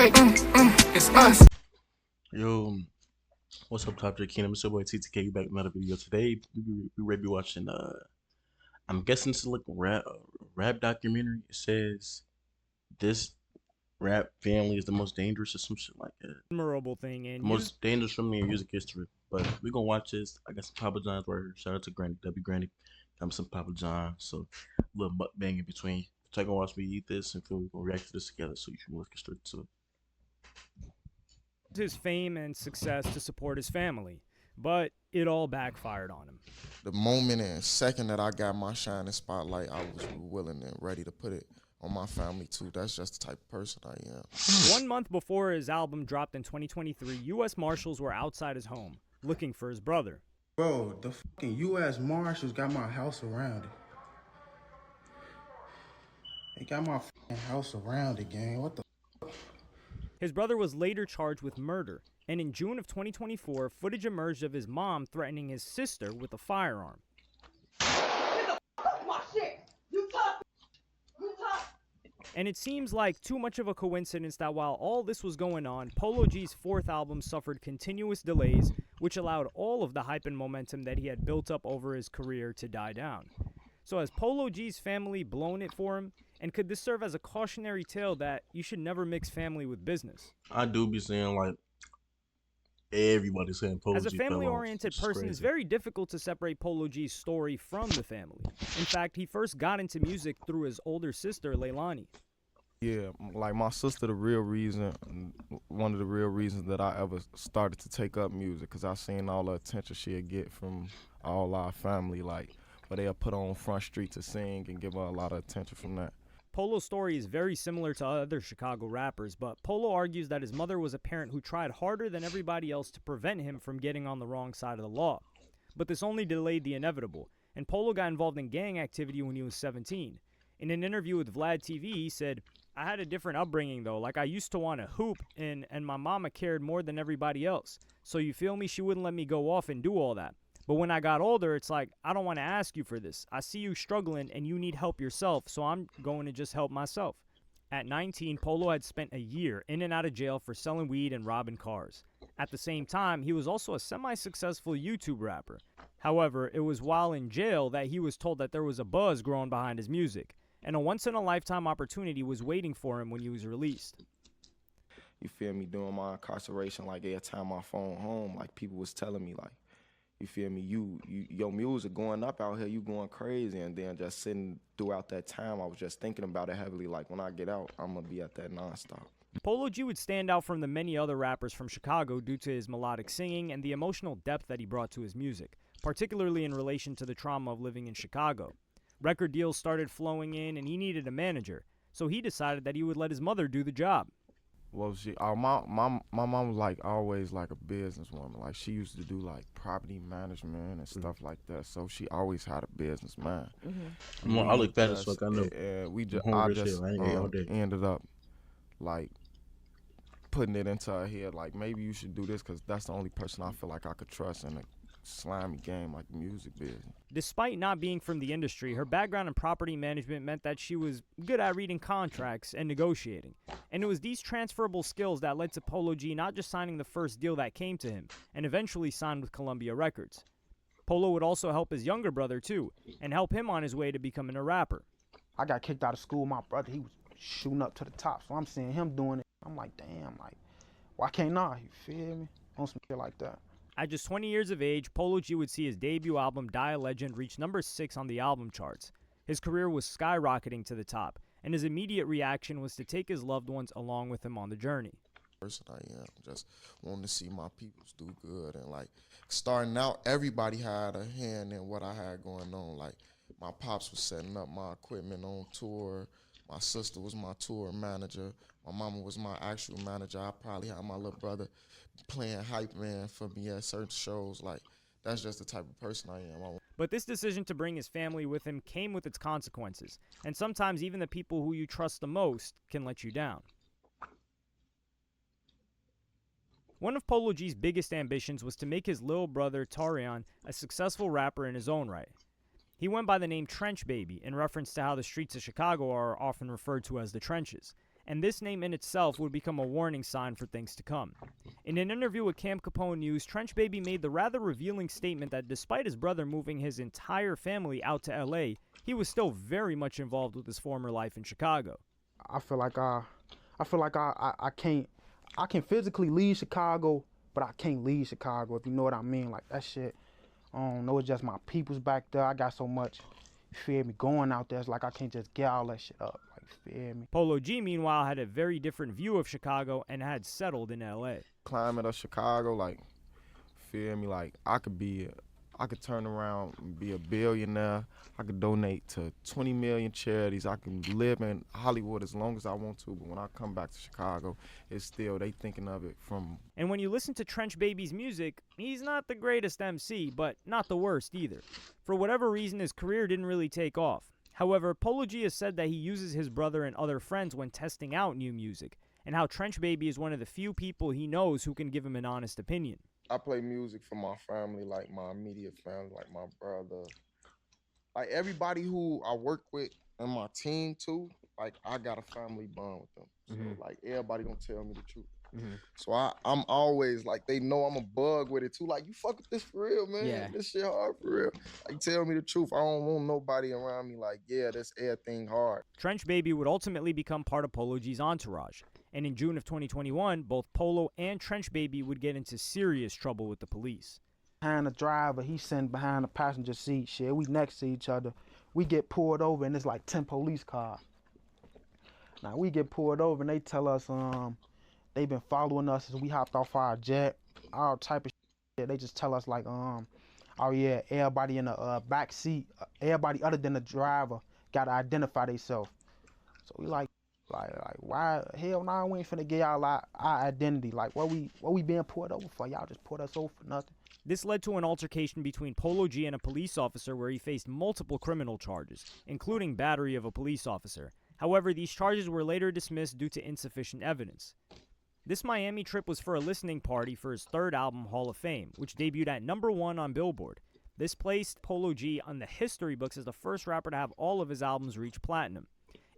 like, it's us. Yo, what's up, Top J Kingdom? It's your boy TTK. We back with another video today. We ready to be watching. I'm guessing it's like a rap documentary. It says this rap family is the most dangerous or some shit like that. Memorable thing, and the most dangerous family in music history. But we gonna watch this. I got some Papa John's right here. Shout out to Granny, W Granny. Got me some Papa John. So a little mukbang in between. So you gonna watch me eat this and feel we gonna react to this together. So you should let's get straight to it. his fame and success to support his family, but it all backfired on him. The moment and second that I got my shining spotlight, I was willing and ready to put it on my family too. That's just the type of person I am. 1 month before his album dropped in 2023, U.S. Marshals were outside his home looking for his brother. Bro, the fucking U.S. Marshals got my house surrounded. They got my fucking house surrounded, gang. What the fuck? His brother was later charged with murder, and in June of 2024, footage emerged of his mom threatening his sister with a firearm. And it seems like too much of a coincidence that while all this was going on, Polo G's fourth album suffered continuous delays, which allowed all of the hype and momentum that he had built up over his career to die down. So has Polo G's family blown it for him? And could this serve as a cautionary tale that you should never mix family with business? I do be saying like everybody saying Polo G. As a family-oriented person, it's very difficult to separate Polo G's story from the family. In fact, he first got into music through his older sister, Leilani. Yeah, like my sister, one of the real reasons that I ever started to take up music, because I seen all the attention she'd get from all our family, like, but they'll put on Front Street to sing and give her a lot of attention from that. Polo's story is very similar to other Chicago rappers, but Polo argues that his mother was a parent who tried harder than everybody else to prevent him from getting on the wrong side of the law. But this only delayed the inevitable, and Polo got involved in gang activity when he was 17. In an interview with Vlad TV, he said, "I had a different upbringing though, like I used to want to hoop, and my mama cared more than everybody else. So you feel me, she wouldn't let me go off and do all that. But when I got older, it's like, I don't want to ask you for this. I see you struggling and you need help yourself, so I'm going to just help myself." At 19, Polo had spent a year in and out of jail for selling weed and robbing cars. At the same time, he was also a semi-successful YouTube rapper. However, it was while in jail that he was told that there was a buzz growing behind his music, and a once-in-a-lifetime opportunity was waiting for him when he was released. You feel me, during my incarceration, like every time I phone home, like people was telling me, like, you feel me, your music going up out here, you going crazy. And then just sitting throughout that time, I was just thinking about it heavily, like when I get out, I'm gonna be at that nonstop. Polo G would stand out from the many other rappers from Chicago due to his melodic singing and the emotional depth that he brought to his music, particularly in relation to the trauma of living in Chicago. Record deals started flowing in and he needed a manager, so he decided that he would let his mother do the job. Well, my mom was like always like a businesswoman. Like she used to do like property management and stuff like that. So she always had a business mind. I look fat as fuck. I know. I just ended up like putting it into her head. Like maybe you should do this because that's the only person I feel like I could trust in a slimy game like the music business. Despite not being from the industry, her background in property management meant that she was good at reading contracts and negotiating. And it was these transferable skills that led to Polo G not just signing the first deal that came to him, and eventually signed with Columbia Records. Polo would also help his younger brother too, and help him on his way to becoming a rapper. I got kicked out of school. My brother, he was shooting up to the top, so I'm seeing him doing it. I'm like, damn, like, why can't I? You feel me? On some shit like that. At just 20 years of age, Polo G would see his debut album, Die a Legend, reach number 6 on the album charts. His career was skyrocketing to the top, and his immediate reaction was to take his loved ones along with him on the journey. Person I am, just wanting to see my peoples do good, and like starting out, everybody had a hand in what I had going on. Like my pops was setting up my equipment on tour, my sister was my tour manager, my mama was my actual manager. I probably had my little brother playing hype man for me at certain shows. Like that's just the type of person I am. But this decision to bring his family with him came with its consequences, and sometimes even the people who you trust the most can let you down. One of Polo G's biggest ambitions was to make his little brother Tarion a successful rapper in his own right. He went by the name Trench Baby in reference to how the streets of Chicago are often referred to as the trenches. and this name in itself would become a warning sign for things to come. In an interview with Camp Capone News, Trench Baby made the rather revealing statement that despite his brother moving his entire family out to LA, he was still very much involved with his former life in Chicago. I feel like I can physically leave Chicago, but I can't leave Chicago, if you know what I mean. Like, that shit, I don't know, it's just my people's back there. I got so much, you feel me, going out there. It's like I can't just get all that shit up, like, you feel me. Polo G, meanwhile, had a very different view of Chicago and had settled in LA. Climate of Chicago, like, feel me, like, I could turn around and be a billionaire. I could donate to 20 million charities. I can live in Hollywood as long as I want to, but when I come back to Chicago, it's still, they thinking of it from... And when you listen to Trench Baby's music, he's not the greatest MC, but not the worst either. For whatever reason, his career didn't really take off. However, Polo G has said that he uses his brother and other friends when testing out new music, and how Trench Baby is one of the few people he knows who can give him an honest opinion. I play music for my family, like my immediate family, like my brother. Like everybody who I work with and my team too, like I got a family bond with them. So like everybody gonna tell me the truth. So I'm always like, they know I'm a bug with it too. Like, you fuck with this for real, man. Yeah. This shit hard for real. Like, tell me the truth. I don't want nobody around me like, yeah, this everything hard. Trench Baby would ultimately become part of Polo G's entourage. And in June of 2021, both Polo and Trench Baby would get into serious trouble with the police. Behind the driver, he's sitting behind the passenger seat, shit. We next to each other. We get pulled over and it's like 10 police cars. Now we get pulled over and they tell us they've been following us since we hopped off our jet, all type of shit. They just tell us like, oh yeah, everybody in the back seat, everybody other than the driver gotta identify themselves. So we like why? Hell nah, we ain't finna get y'all our identity. Like, what we being pulled over for? Y'all just pulled us over for nothing. This led to an altercation between Polo G and a police officer where he faced multiple criminal charges, including battery of a police officer. However, these charges were later dismissed due to insufficient evidence. This Miami trip was for a listening party for his third album, Hall of Fame, which debuted at #1 on Billboard. This placed Polo G on the history books as the first rapper to have all of his albums reach platinum,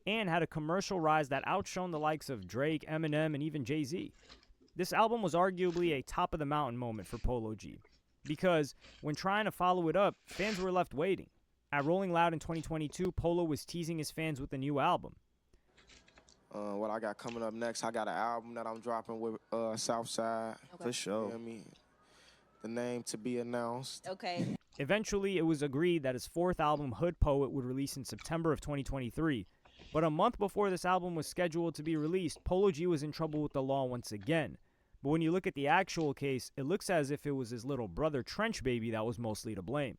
and had a commercial rise that outshone the likes of Drake, Eminem, and even Jay-Z. This album was arguably a top-of-the-mountain moment for Polo G, because when trying to follow it up, fans were left waiting. At Rolling Loud in 2022, Polo was teasing his fans with a new album. What I got coming up next, I got an album that I'm dropping with Southside. Okay. For sure. You know what I mean? The name to be announced. Okay. Eventually, it was agreed that his fourth album, Hood Poet, would release in September of 2023. But a month before this album was scheduled to be released, Polo G was in trouble with the law once again. But when you look at the actual case, it looks as if it was his little brother, Trench Baby, that was mostly to blame.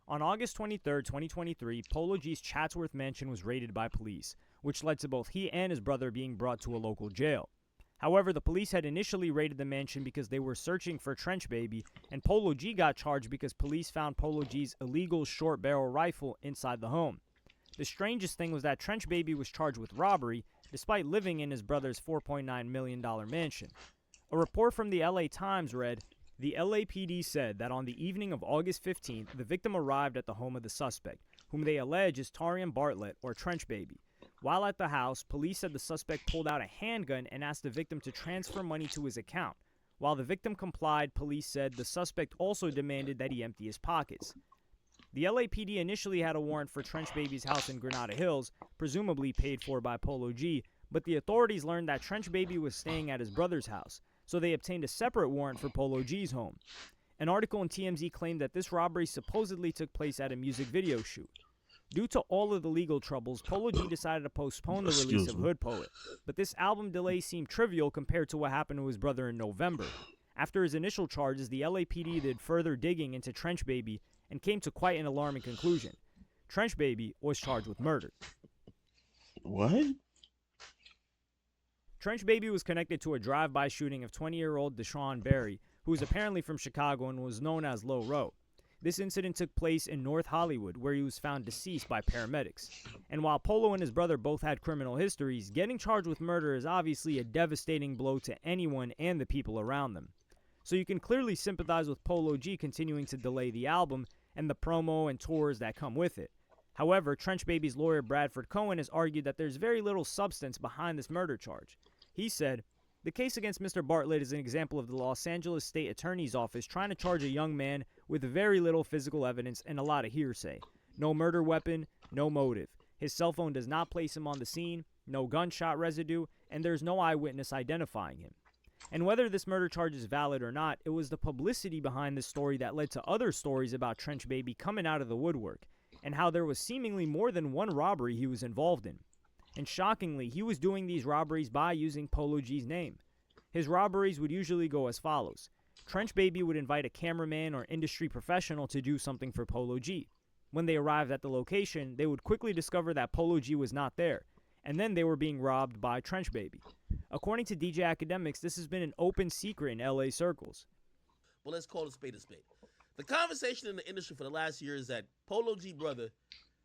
On August 23, 2023, Polo G's Chatsworth mansion was raided by police, which led to both he and his brother being brought to a local jail. However, the police had initially raided the mansion because they were searching for Trench Baby, and Polo G got charged because police found Polo G's illegal short barrel rifle inside the home. The strangest thing was that Trench Baby was charged with robbery, despite living in his brother's $4.9 million mansion. A report from the LA Times read, "The LAPD said that on the evening of August 15th, the victim arrived at the home of the suspect, whom they allege is Tarian Bartlett, or Trench Baby. While at the house, police said the suspect pulled out a handgun and asked the victim to transfer money to his account. While the victim complied, police said the suspect also demanded that he empty his pockets." The LAPD initially had a warrant for Trench Baby's house in Granada Hills, presumably paid for by Polo G, but the authorities learned that Trench Baby was staying at his brother's house, so they obtained a separate warrant for Polo G's home. An article in TMZ claimed that this robbery supposedly took place at a music video shoot. Due to all of the legal troubles, Polo G decided to postpone the release of Hood Poet, but this album delay seemed trivial compared to what happened to his brother in November. After his initial charges, the LAPD did further digging into Trench Baby and came to quite an alarming conclusion. Trench Baby was charged with murder. What? Trench Baby was connected to a drive-by shooting of 20-year-old Deshaun Berry, who was apparently from Chicago and was known as Low Row. This incident took place in North Hollywood, where he was found deceased by paramedics. And while Polo and his brother both had criminal histories, getting charged with murder is obviously a devastating blow to anyone and the people around them. So you can clearly sympathize with Polo G continuing to delay the album and the promo and tours that come with it. However, Trench Baby's lawyer Bradford Cohen has argued that there's very little substance behind this murder charge. He said, "The case against Mr. Bartlett is an example of the Los Angeles State Attorney's Office trying to charge a young man with very little physical evidence and a lot of hearsay. No murder weapon, no motive. His cell phone does not place him on the scene, no gunshot residue, and there's no eyewitness identifying him." And whether this murder charge is valid or not, it was the publicity behind this story that led to other stories about Trench Baby coming out of the woodwork, and how there was seemingly more than one robbery he was involved in. And shockingly, he was doing these robberies by using Polo G's name. His robberies would usually go as follows. Trench Baby would invite a cameraman or industry professional to do something for Polo G. When they arrived at the location, they would quickly discover that Polo G was not there, and then they were being robbed by Trench Baby. According to DJ Academics, this has been an open secret in LA circles. Well, let's call it a spade a spade. The conversation in the industry for the last year is that Polo G brother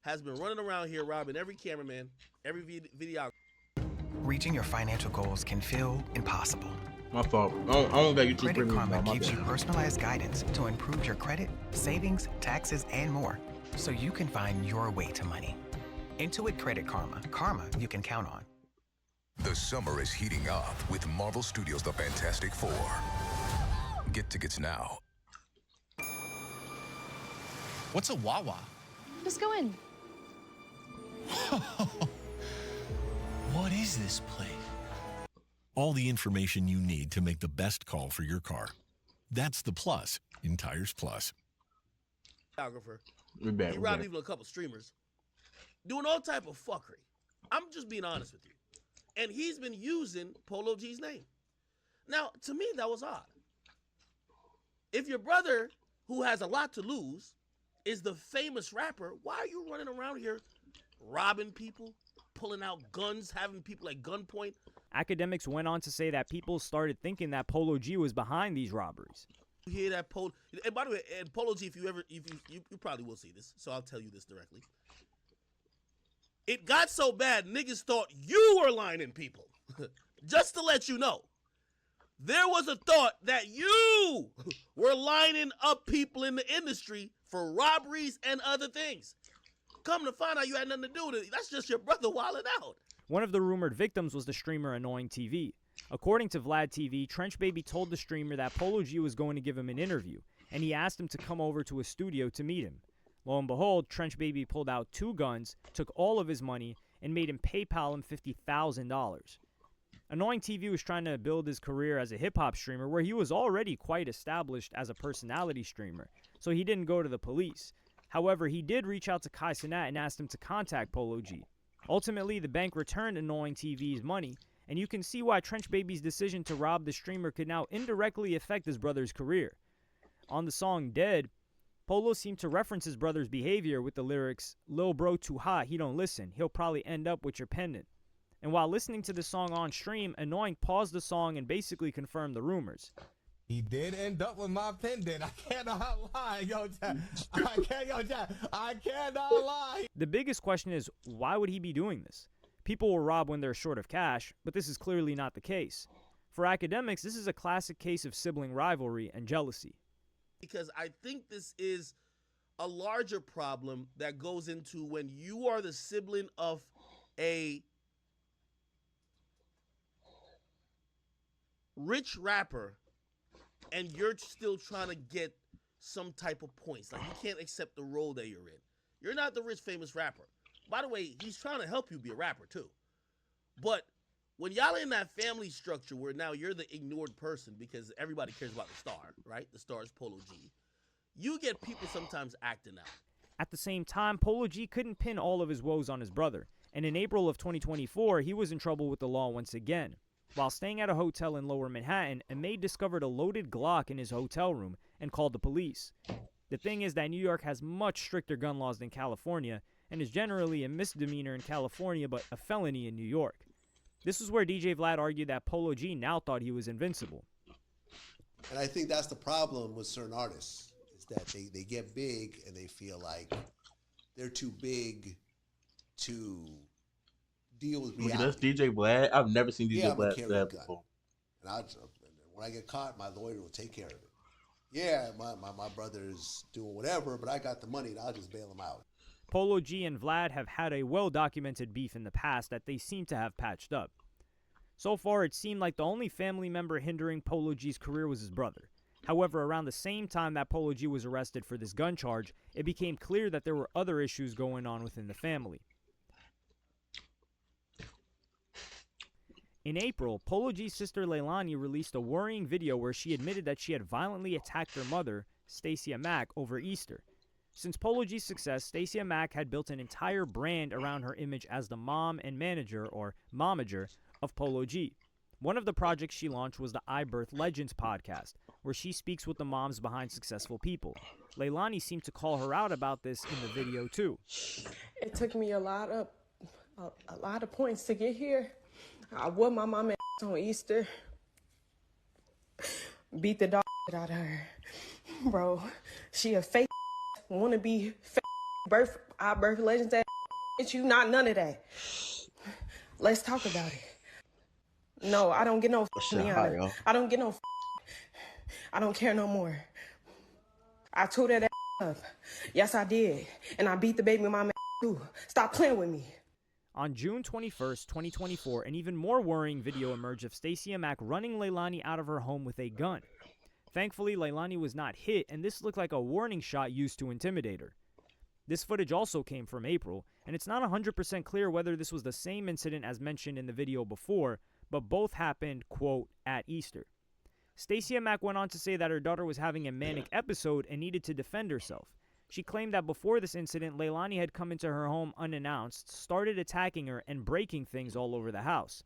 has been running around here robbing every cameraman, every videographer. Reaching your financial goals can feel impossible. My fault. I don't got you too Credit Karma gives you personalized guidance to improve your credit, savings, taxes, and more, so you can find your way to money. Intuit Credit Karma. Karma you can count on. The summer is heating up with Marvel Studios' The Fantastic Four. Get tickets now. What's a Wawa? Just go in. What is this place? All the information you need to make the best call for your car. That's the plus in Tires Plus. He robbed even a couple streamers. Doing all type of fuckery. I'm just being honest with you. And he's been using Polo G's name. Now, to me, that was odd. If your brother, who has a lot to lose, is the famous rapper, why are you running around here robbing people, pulling out guns, having people at gunpoint? Academics went on to say that people started thinking that Polo G was behind these robberies. You hear that, Polo? And by the way, and Polo G, if you probably will see this, so I'll tell you this directly. It got so bad, niggas thought you were lining people. Just to let you know. There was a thought that you were lining up people in the industry for robberies and other things. Come to find out you had nothing to do with it. That's just your brother wilding out. One of the rumored victims was the streamer Annoying TV. According to Vlad TV, Trench Baby told the streamer that Polo G was going to give him an interview, and he asked him to come over to a studio to meet him. Lo and behold, Trench Baby pulled out 2 guns, took all of his money, and made him PayPal him $50,000. Annoying TV was trying to build his career as a hip-hop streamer, where he was already quite established as a personality streamer, so he didn't go to the police. However, he did reach out to Kai Cenat and asked him to contact Polo G. Ultimately, the bank returned Annoying TV's money, and you can see why Trench Baby's decision to rob the streamer could now indirectly affect his brother's career. On the song Dead, Polo seemed to reference his brother's behavior with the lyrics, "Lil bro too hot, he don't listen, he'll probably end up with your pendant." And while listening to the song on stream, Annoying paused the song and basically confirmed the rumors. He did end up with my pendant. I cannot lie, yo, Jack. I cannot lie. The biggest question is, why would he be doing this? People will rob when they're short of cash, but this is clearly not the case. For Academics, this is a classic case of sibling rivalry and jealousy. Because I think this is a larger problem that goes into when you are the sibling of a rich rapper and you're still trying to get some type of points. Like, you can't accept the role that you're in. You're not the rich, famous rapper. By the way, he's trying to help you be a rapper too. But when y'all in that family structure where now you're the ignored person because everybody cares about the star, right? The star is Polo G. You get people sometimes acting out. At the same time, Polo G couldn't pin all of his woes on his brother, and in April of 2024, he was in trouble with the law once again. While staying at a hotel in Lower Manhattan, a maid discovered a loaded Glock in his hotel room and called the police. The thing is that New York has much stricter gun laws than California, and is generally a misdemeanor in California but a felony in New York. This is where DJ Vlad argued that Polo G now thought he was invincible. And I think that's the problem with certain artists, is It's that they get big and they feel like they're too big to deal with Look at reality. us, DJ Vlad. I've never seen Yeah, DJ I'm gonna Vlad carry a that gun, before. and when I get caught, my lawyer will take care of it. Yeah, my brother's doing whatever, but I got the money, and I'll just bail him out. Polo G and Vlad have had a well-documented beef in the past that they seem to have patched up. So far, it seemed like the only family member hindering Polo G's career was his brother. However, around the same time that Polo G was arrested for this gun charge, it became clear that there were other issues going on within the family. In April, Polo G's sister Leilani released a worrying video where she admitted that she had violently attacked her mother, Stacia Mack, over Easter. Since Polo G's success, Stacia Mack had built an entire brand around her image as the mom and manager, or momager, of Polo G. One of the projects she launched was the I Birth Legends podcast, where she speaks with the moms behind successful people. Leilani seemed to call her out about this in the video too. It took me a lot of points to get here. I whooped my mama on Easter. Beat the dog out of her. Bro, she a fake wanna be fake I Birth Legends ass. You not none of that. Let's talk about it. No, I don't get no Liana. I don't get no I don't care no more. I tore that up. Yes, I did. And I beat the baby mama too. Stop playing with me. On June 21st, 2024, an even more worrying video emerged of Stacia Mack running Leilani out of her home with a gun. Thankfully, Leilani was not hit, and this looked like a warning shot used to intimidate her. This footage also came from April, and it's not 100% clear whether this was the same incident as mentioned in the video before, but both happened, quote, at Easter. Stacia Mack went on to say that her daughter was having a manic episode and needed to defend herself. She claimed that before this incident, Leilani had come into her home unannounced, started attacking her, and breaking things all over the house.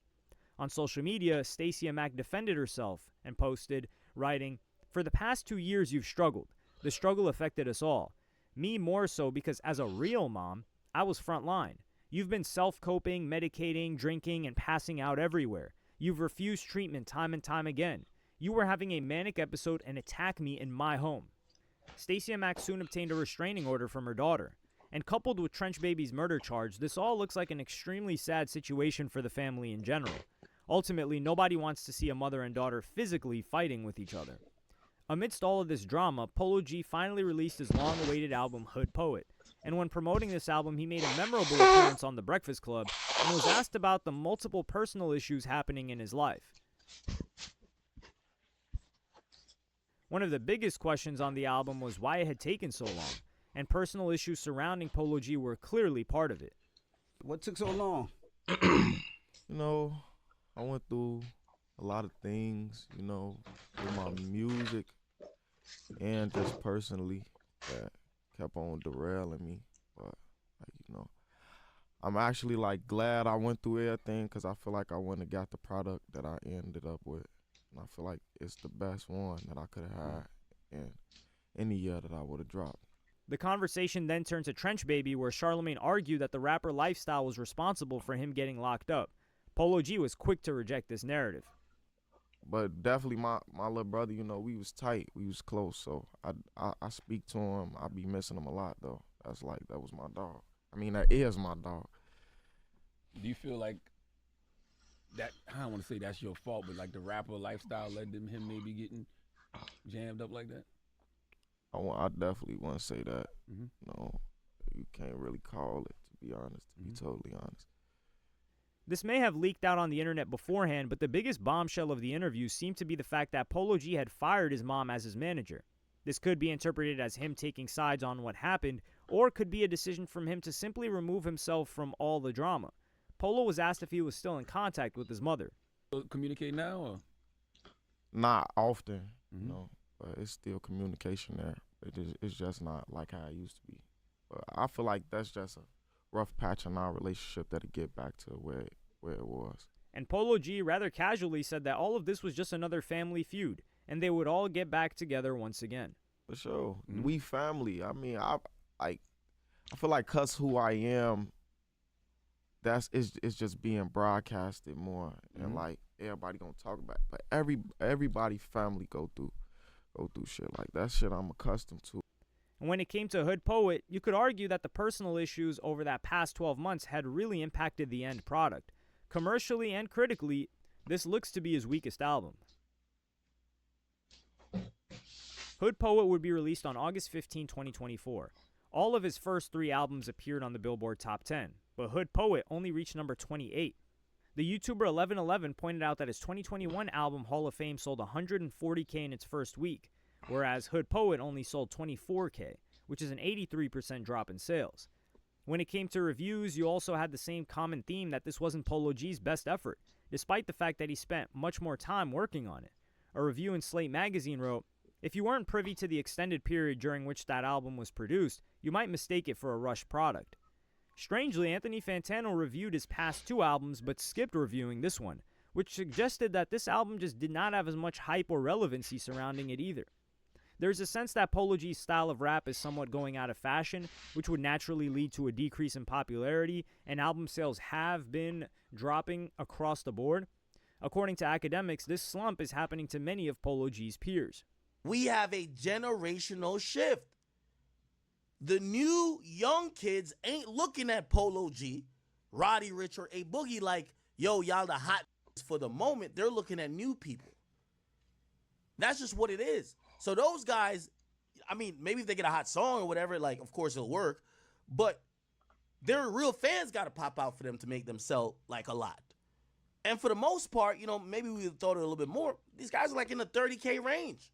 On social media, Stacia Mack defended herself and posted, writing, "For the past 2 years you've struggled. The struggle affected us all. Me more so because as a real mom, I was frontline. You've been self-coping, medicating, drinking, and passing out everywhere. You've refused treatment time and time again. You were having a manic episode and attack me in my home." Stacia Mack soon obtained a restraining order from her daughter. And coupled with Trench Baby's murder charge, this all looks like an extremely sad situation for the family in general. Ultimately, nobody wants to see a mother and daughter physically fighting with each other. Amidst all of this drama, Polo G finally released his long-awaited album, Hood Poet. And when promoting this album, he made a memorable appearance on The Breakfast Club and was asked about the multiple personal issues happening in his life. One of the biggest questions on the album was why it had taken so long, and personal issues surrounding Polo G were clearly part of it. What took so long? I went through a lot of things, with my music and just personally that kept on derailing me. But, I'm actually, glad I went through everything because I feel like I wouldn't have got the product that I ended up with. And I feel like it's the best one that I could have had in any year that I would have dropped. The conversation then turned to Trench Baby, where Charlemagne argued that the rapper lifestyle was responsible for him getting locked up. Polo G was quick to reject this narrative. But definitely my little brother, we was tight. We was close. So I speak to him. I be missing him a lot, though. That was my dog. That is my dog. Do you feel like that, I don't want to say that's your fault, but the rapper lifestyle led to him maybe getting jammed up like that? I definitely want to say that. Mm-hmm. No, you can't really call it, to be honest, to be totally honest. This may have leaked out on the internet beforehand, but the biggest bombshell of the interview seemed to be the fact that Polo G had fired his mom as his manager. This could be interpreted as him taking sides on what happened, or could be a decision from him to simply remove himself from all the drama. Polo was asked if he was still in contact with his mother. Communicate now? Or? Not often, but it's still communication there. It's just not like how it used to be. But I feel like that's just a rough patch in our relationship that'll get back to where it was. And Polo G rather casually said that all of this was just another family feud, and they would all get back together once again. For sure. We family. I feel like 'cause who I am, it's just being broadcasted more, and everybody gonna talk about it. But everybody family go through shit like that. Shit I'm accustomed to. And when it came to Hood Poet, you could argue that the personal issues over that past 12 months had really impacted the end product. Commercially and critically, this looks to be his weakest album. Hood Poet would be released on August 15, 2024. All of his first 3 albums appeared on the Billboard Top 10, but Hood Poet only reached number 28. The YouTuber 1111 pointed out that his 2021 album Hall of Fame sold 140K in its first week, whereas Hood Poet only sold 24K, which is an 83% drop in sales. When it came to reviews, you also had the same common theme that this wasn't Polo G's best effort, despite the fact that he spent much more time working on it. A review in Slate magazine wrote, "If you weren't privy to the extended period during which that album was produced, you might mistake it for a rushed product." Strangely, Anthony Fantano reviewed his past 2 albums but skipped reviewing this one, which suggested that this album just did not have as much hype or relevancy surrounding it either. There's a sense that Polo G's style of rap is somewhat going out of fashion, which would naturally lead to a decrease in popularity, and album sales have been dropping across the board. According to academics, this slump is happening to many of Polo G's peers. We have a generational shift. The new young kids ain't looking at Polo G, Roddy Ricch, or A Boogie like, yo, y'all the hot for the moment. They're looking at new people. That's just what it is. So those guys, I mean, maybe if they get a hot song or whatever, like, of course it'll work. But their real fans got to pop out for them to make them sell, like, a lot. And for the most part, you know, maybe we thought it a little bit more. These guys are, like, in the 30K range.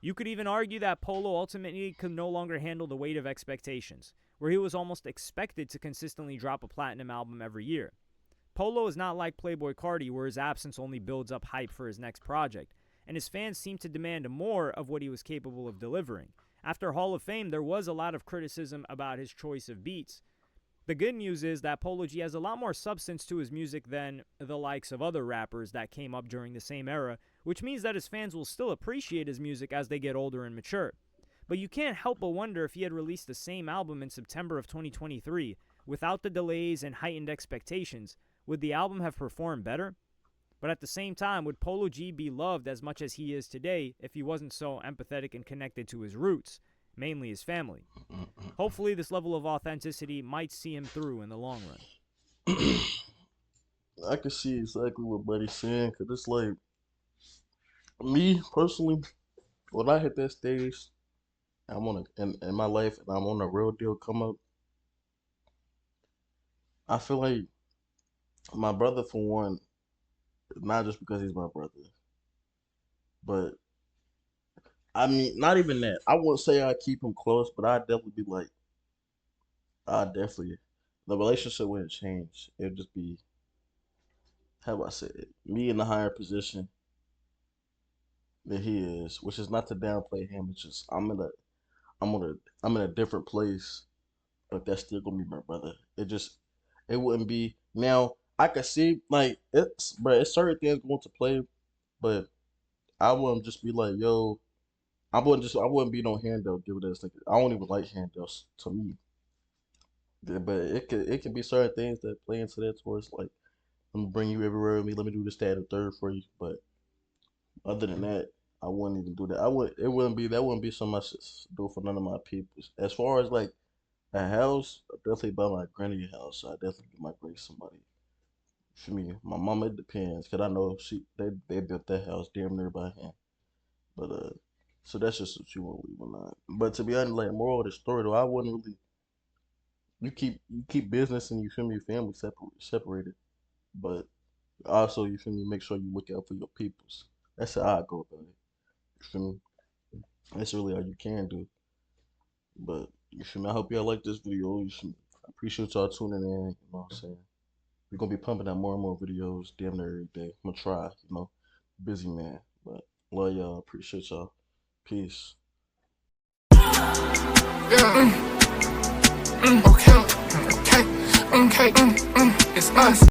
You could even argue that Polo ultimately could no longer handle the weight of expectations, where he was almost expected to consistently drop a platinum album every year. Polo is not like Playboi Carti, where his absence only builds up hype for his next project, and his fans seem to demand more of what he was capable of delivering. After Hall of Fame, there was a lot of criticism about his choice of beats. The good news is that Polo G has a lot more substance to his music than the likes of other rappers that came up during the same era, which means that his fans will still appreciate his music as they get older and mature. But you can't help but wonder if he had released the same album in September of 2023, without the delays and heightened expectations, would the album have performed better? But at the same time, would Polo G be loved as much as he is today if he wasn't so empathetic and connected to his roots, mainly his family? Hopefully this level of authenticity might see him through in the long run. I can see exactly what Buddy's saying, because it's like, me personally, when I hit that stage, I'm on in my life, and I'm on a real deal come up, I feel like my brother, for one, not just because he's my brother, but I mean, not even that. I wouldn't say I keep him close, but I'd definitely be like, the relationship wouldn't change. It'd just be, how do I say it, me in a higher position than he is, which is not to downplay him. It's just I'm in a different place, but that's still gonna be my brother. It wouldn't be. Now I could see like it's certain things going to play, but I wouldn't just be like, yo, I wouldn't be no handout giver. That's like, I don't even like handouts to me. Yeah, but it could be certain things that play into that towards like, I'm gonna bring you everywhere with me. Let me do this, that, and third for you. But other than that, I wouldn't even do that. That wouldn't be something I should do for none of my peoples. As far as like a house, I definitely buy my granny a house. So I definitely migrate somebody. For me, my mama, it depends, cause I know they built that house damn near by hand. But so that's just what you want to leave or not. But to be honest, like, moral of the story though, I wouldn't really. You keep business and you feel me, your family separated, but also you feel me, make sure you look out for your peoples. That's how I go about it. You feel me? That's really all you can do. But you feel me? I hope y'all like this video. You feel me? I appreciate y'all tuning in. You know what I'm saying? We're gonna be pumping out more and more videos damn near every day. I'm gonna try. You know, busy man, but love y'all. Appreciate y'all. Peace. Okay. It's us.